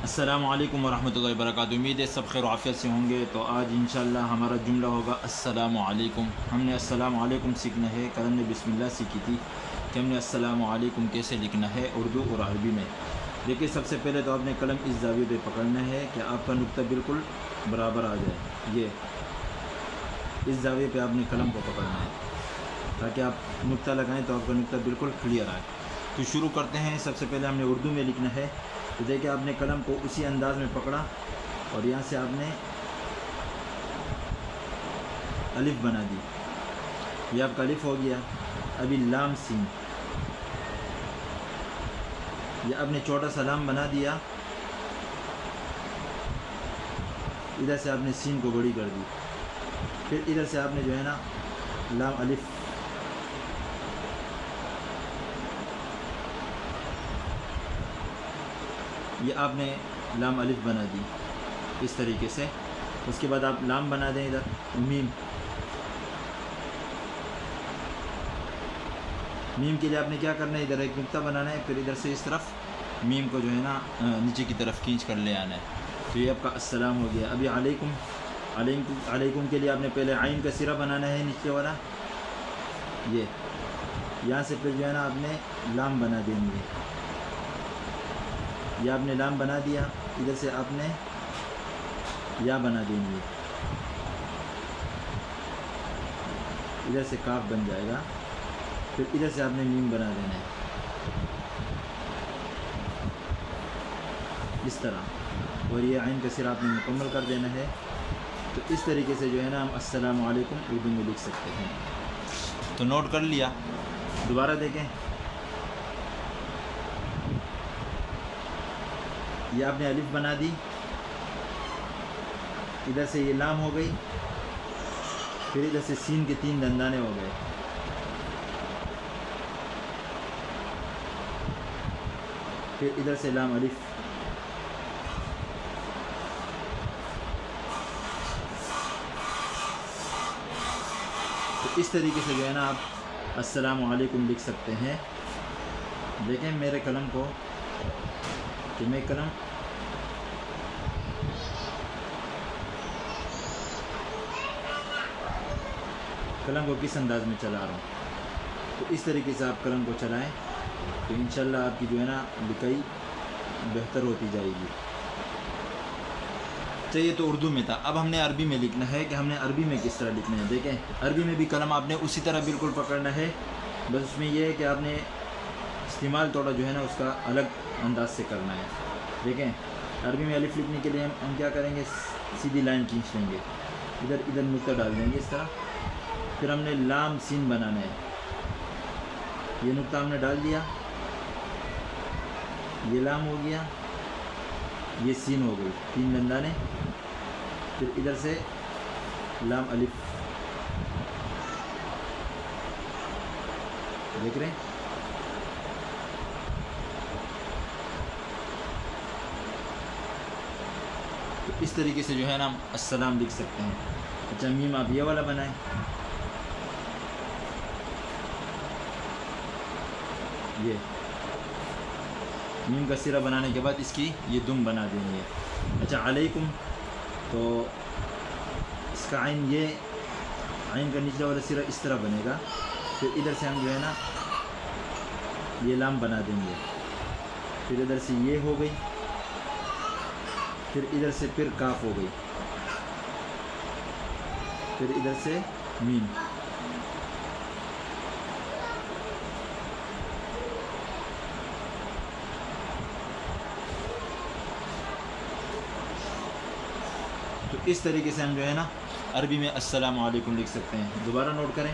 السلام علیکم ورحمۃ اللہ وبرکاتہ۔ امید ہے سب خیر و عافیت سے ہوں گے۔ تو آج انشاءاللہ ہمارا جملہ ہوگا السلام علیکم۔ ہم نے السلام علیکم سیکھنا ہے، کل ہم نے بسم اللہ سیکھی تھی کہ ہم نے السلام علیکم کیسے لکھنا ہے اردو اور عربی میں۔ دیکھیے سب سے پہلے تو آپ نے قلم اس زاویے پہ پکڑنا ہے کہ آپ کا نقطہ بالکل برابر آ جائے۔ یہ اس زاویے پہ آپ نے قلم کو پکڑنا ہے تاکہ آپ نقطہ لگائیں تو آپ کا نقطہ بالکل کلیئر آئے۔ تو شروع کرتے ہیں۔ سب سے پہلے ہم نے اردو میں لکھنا ہے، تو دیکھیں آپ نے قلم کو اسی انداز میں پکڑا اور یہاں سے آپ نے الف بنا دی، یہ آپ کا الف ہو گیا۔ ابھی لام سین، یہ آپ نے چھوٹا سا لام بنا دیا، ادھر سے آپ نے سین کو بڑی کر دی، پھر ادھر سے آپ نے جو ہے نا لام الف، یہ آپ نے لام الف بنا دی اس طریقے سے۔ اس کے بعد آپ لام بنا دیں ادھر میم، میم کے لیے آپ نے کیا کرنا ہے، ادھر ایک نقطہ بنانا ہے، پھر ادھر سے اس طرف میم کو جو ہے نا نیچے کی طرف کھینچ کر لے آنا ہے۔ تو یہ آپ کا السلام ہو گیا۔ ابھی علیکم، علیکم کے لیے آپ نے پہلے عین کا سرا بنانا ہے نیچے والا، یہ یہاں سے پھر جو ہے نا آپ نے لام بنا دیں گے، یہ آپ نے لام بنا دیا، ادھر سے آپ نے یا بنا دیں گے، ادھر سے کاف بن جائے گا، پھر ادھر سے آپ نے میم بنا دینا ہے اس طرح، اور یہ عین کا سرا آپ نے مکمل کر دینا ہے۔ تو اس طریقے سے جو ہے نا ہم السلام علیکم اردو میں لکھ سکتے ہیں۔ تو نوٹ کر لیا، دوبارہ دیکھیں، یہ آپ نے الف بنا دی، ادھر سے یہ لام ہو گئی، پھر ادھر سے سین کے 3 دندانے ہو گئے، پھر ادھر سے لام الف، تو اس طریقے سے جو ہے نا آپ السلام علیکم لکھ سکتے ہیں۔ دیکھیں میرے قلم کو کہ میں قلم کو کس انداز میں چلا رہا ہوں، تو اس طریقے سے آپ قلم کو چلائیں تو انشاءاللہ آپ کی جو ہے نا لکھائی بہتر ہوتی جائے گی۔ چلیے تو اردو میں تھا، اب ہم نے عربی میں لکھنا ہے کہ ہم نے عربی میں کس طرح لکھنا ہے۔ دیکھیں عربی میں بھی قلم آپ نے اسی طرح بالکل پکڑنا ہے، بس اس میں یہ ہے کہ آپ نے استعمال تھوڑا جو ہے نا اس کا الگ انداز سے کرنا ہے۔ دیکھیں عربی میں الف لکھنے کے لیے ہم کیا کریں گے، سیدھی لائن کھینچ لیں گے، ادھر نقطہ ڈال دیں گے اس طرح، پھر ہم نے لام سین بنانا ہے، یہ نقطہ ہم نے ڈال دیا، یہ لام ہو گیا، یہ سین ہو گئی، 3 دندانے، پھر ادھر سے لام الف، دیکھ رہے ہیں، تو اس طریقے سے جو ہے نا ہم السلام لکھ سکتے ہیں۔ اچھا میم آپ یہ والا بنائیں، یہ میم کا سرا بنانے کے بعد اس کی یہ دم بنا دیں گے۔ اچھا علیکم، تو اس کا عین، یہ عین کا نچلا والا سرا اس طرح بنے گا، پھر ادھر سے ہم جو ہے نا یہ لام بنا دیں گے، پھر ادھر سے یہ ہو گئی، پھر ادھر سے پھر کاف ہو گئی، پھر ادھر سے میم، تو اس طریقے سے ہم جو ہے نا عربی میں السلام علیکم لکھ سکتے ہیں۔ دوبارہ نوٹ کریں،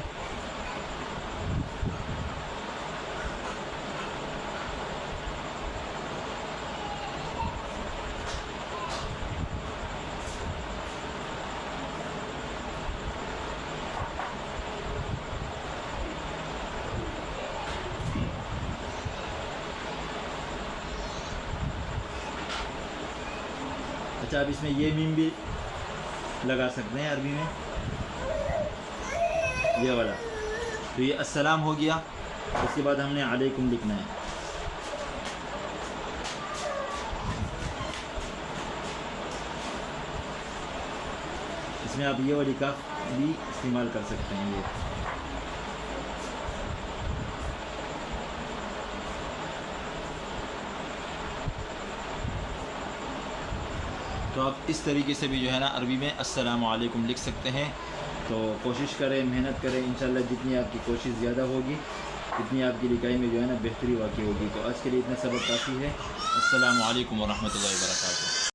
اچھا اب اس میں یہ میم بھی لگا سکتے ہیں عربی میں، یہ والا، تو یہ السلام ہو گیا۔ اس کے بعد ہم نے علیکم لکھنا ہے، اس میں آپ یہ والی کاف بھی استعمال کر سکتے ہیں. یہ تو آپ اس طریقے سے بھی جو ہے نا عربی میں السلام علیکم لکھ سکتے ہیں. تو کوشش کریں، محنت کریں، انشاءاللہ جتنی آپ کی کوشش زیادہ ہوگی اتنی آپ کی لکھائی میں جو ہے نا بہتری واقع ہوگی. تو آج کے لیے اتنا سبق کافی ہے. السلام علیکم ورحمۃ اللہ وبرکاتہ.